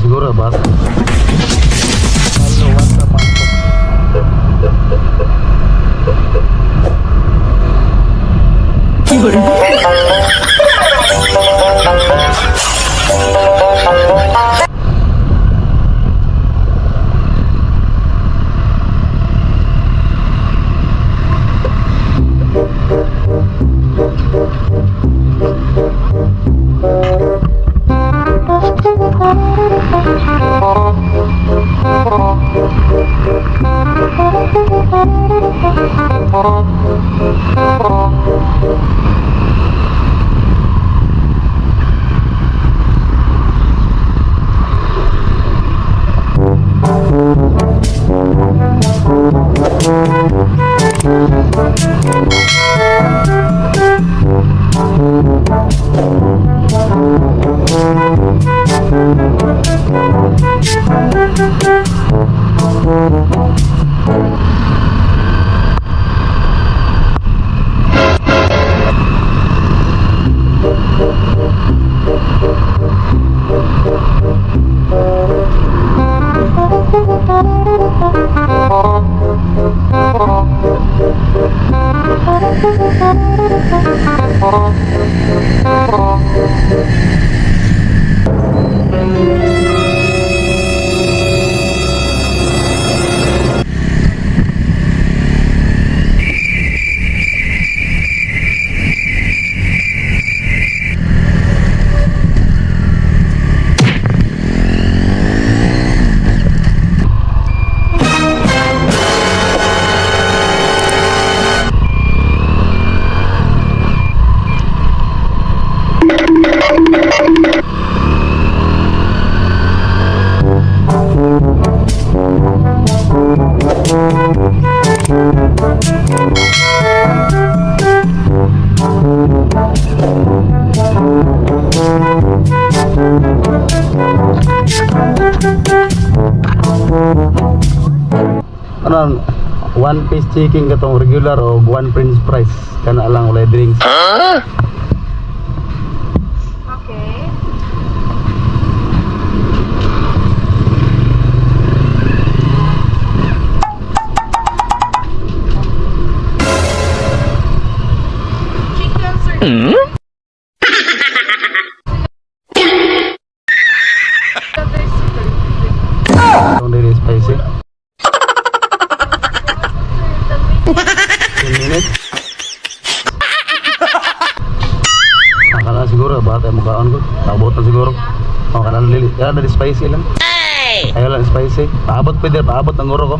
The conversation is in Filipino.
siguro ba? Hello, what's up, ano, one piece chicken katong regular o one french fries kana lang ulay drinks. Okay. Chicken sir. Don't really spicy. 10 minutes. Akala siguro bata yung mukhaan ko. Paabot na siguro. Akala na lili. Kaya na spicy lang. Ayaw lang spicy. Paabot pwede. Paabot ng guro ko.